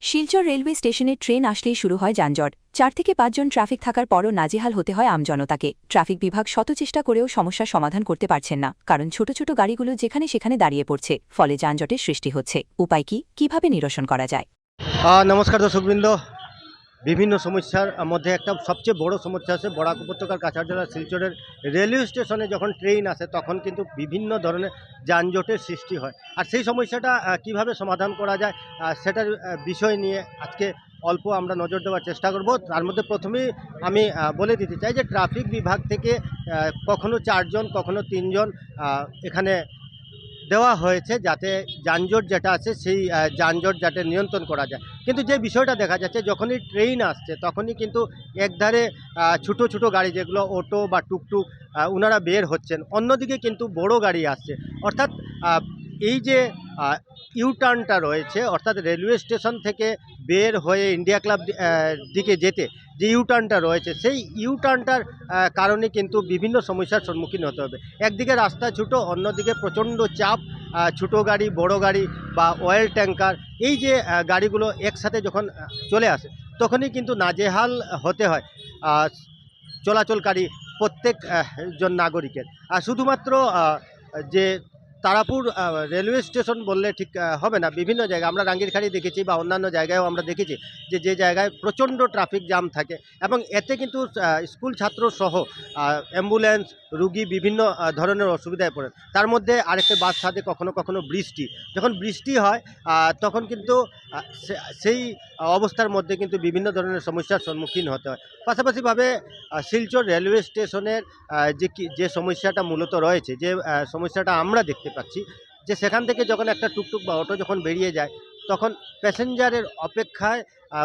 Silchar railway স্টেশনে train আসলেই শুরু হয় যানজট। ৪ থেকে ৫ জন ট্রাফিক থাকার পরও নাজেহাল হতে হয় আমজনতাকে। ট্রাফিক বিভাগ শত চেষ্টা করেও সমস্যার সমাধান করতে পারছেন না, কারণ ছোট ছোট গাড়িগুলো যেখানে সেখানে দাঁড়িয়ে পড়ছে, ফলে যানজটের সৃষ্টি হচ্ছে। উপায় কি, কিভাবে নিরসন করা যায়? নমস্কার দর্শকবৃন্দ। বিভিন্ন সমস্যার মধ্যে একটা সবচেয়ে বড় সমস্যা আছে বরাক উপত্যকার কাছাড় জেলার শিলচরের রেলওয়ে স্টেশনে যখন ট্রেন আসে তখন কিন্তু বিভিন্ন ধরনের যানজটের সৃষ্টি হয়। আর সেই সমস্যাটা কিভাবে সমাধান করা যায় সেটার বিষয় নিয়ে আজকে অল্প আমরা নজর দেওয়ার চেষ্টা করব। তার মধ্যে প্রথমেই আমি বলে দিতে চাই যে ট্রাফিক বিভাগ থেকে কখনো 4 জন কখনো 3 জন এখানে দেওয়া হয়েছে যাতে যানজট যেটা আছে সেই যানজট যাতে নিয়ন্ত্রণ করা যায়। কিন্তু যে বিষয়টা দেখা যাচ্ছে যখনই ট্রেন আসছে তখনই কিন্তু একধারে ছোটো ছোটো গাড়ি যেগুলো অটো বা টুকটুক ওনারা বের হচ্ছেন, অন্যদিকে কিন্তু বড় গাড়ি আসছে। অর্থাৎ এই যে ইউটার্নটা রয়েছে, অর্থাৎ রেলওয়ে স্টেশন থেকে বের হয়ে ইন্ডিয়া ক্লাব দিকে যেতে যে ইউটার্নটা রয়েছে সেই ইউটার্নটার কারণে কিন্তু বিভিন্ন সমস্যার সম্মুখীন হতে হবে। একদিকে রাস্তা ছোটো, অন্যদিকে প্রচণ্ড চাপ, ছোটো গাড়ি বড় গাড়ি বা অয়েল ট্যাঙ্কার, এই যে গাড়িগুলো একসাথে যখন চলে আসে তখনই কিন্তু নাজেহাল হতে হয় চলাচলকারী প্রত্যেক জন নাগরিকের। আর শুধুমাত্র যে তারাপুর রেলওয়ে স্টেশন বললে ঠিক হবে না, বিভিন্ন জায়গায় আমরা রাঙ্গিরখাড়ি দেখেছি বা অন্যান্য জায়গায়ও আমরা দেখেছি যে জায়গায় প্রচণ্ড ট্রাফিক জ্যাম থাকে এবং এতে কিন্তু স্কুল ছাত্র সহ অ্যাম্বুলেন্স রুগী বিভিন্ন ধরনের অসুবিধায় পড়েন। তার মধ্যে আরেকটা বাস সাথে কখনো কখনো বৃষ্টি, যখন বৃষ্টি হয় তখন কিন্তু সেই অবস্থার মধ্যে কিন্তু বিভিন্ন ধরনের সমস্যার সম্মুখীন হতে হয়। পাশাপাশিভাবে শিলচর রেলওয়ে স্টেশনের যে সমস্যাটা মূলত রয়েছে, যে সমস্যাটা আমরা দেখতে পাচ্ছি, যে সেখান থেকে যখন একটা টুকটুক বা অটো যখন বেরিয়ে যায় তখন প্যাসেঞ্জারের অপেক্ষায়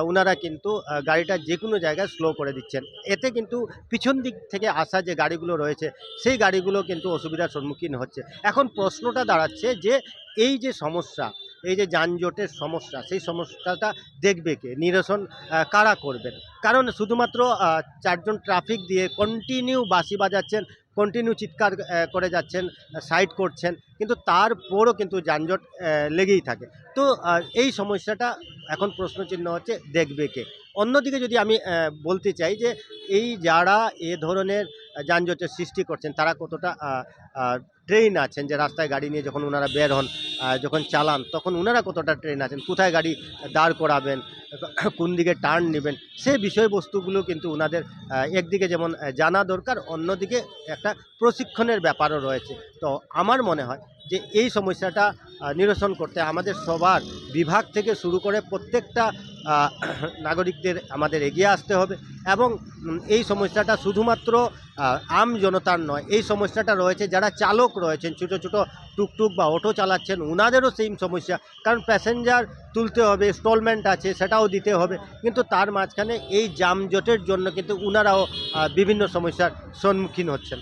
ওনারা কিন্তু গাড়িটা যে কোনো জায়গায় স্লো করে দিচ্ছেন। এতে কিন্তু পিছন দিক থেকে আসা যে গাড়িগুলো রয়েছে সেই গাড়িগুলো কিন্তু অসুবিধার সম্মুখীন হচ্ছে। এখন প্রশ্নটা দাঁড়াচ্ছে যে এই যে সমস্যা, এই যে যানজটের সমস্যা, সেই সমস্যাটা দেখবে কে, নিরসন কারা করবেন? কারণ শুধুমাত্র 4 জন ট্রাফিক দিয়ে কন্টিনিউ বাঁশি বাজাচ্ছেন, কন্টিনিউ চিৎকার করে যাচ্ছেন, সাইড করছেন, কিন্তু তারপরও কিন্তু যানজট লেগেই থাকে। তো এই সমস্যাটা এখন প্রশ্নচিহ্ন হচ্ছে দেখবে কে। অন্যদিকে যদি আমি বলতে চাই যে এই যারা এ ধরনের যানজটের সৃষ্টি করছেন তারা কতটা ট্রেন আছেন, যে রাস্তায় গাড়ি নিয়ে যখন ওনারা বের হন, যখন চালান তখন ওনারা কতটা ট্রেন আছেন, কোথায় গাড়ি দাঁড় করাবেন, কোন দিকে টার্ন নেবেন, সে বিষয়বস্তুগুলো কিন্তু ওনাদের একদিকে যেমন জানা দরকার, অন্যদিকে একটা প্রশিক্ষণের ব্যাপারও রয়েছে। তো আমার মনে হয় যে এই সমস্যাটা নিরসন করতে আমাদের সবার বিভাগ থেকে শুরু করে প্রত্যেকটা নাগরিকদের আমাদের এগিয়ে আসতে হবে এবং এই সমস্যাটা শুধুমাত্র আম জনতার নয়, এই সমস্যাটা রয়েছে যারা চালক রয়েছেন, ছোটো ছোটো টুকটুক বা অটো চালাচ্ছেন, ওনাদেরও সেম সমস্যা। কারণ প্যাসেঞ্জার তুলতে হবে, ইনস্টলমেন্ট আছে সেটাও দিতে হবে, কিন্তু তার মাঝখানে এই যানজটের জন্য কিন্তু ওনারাও বিভিন্ন সমস্যার সম্মুখীন হচ্ছেন।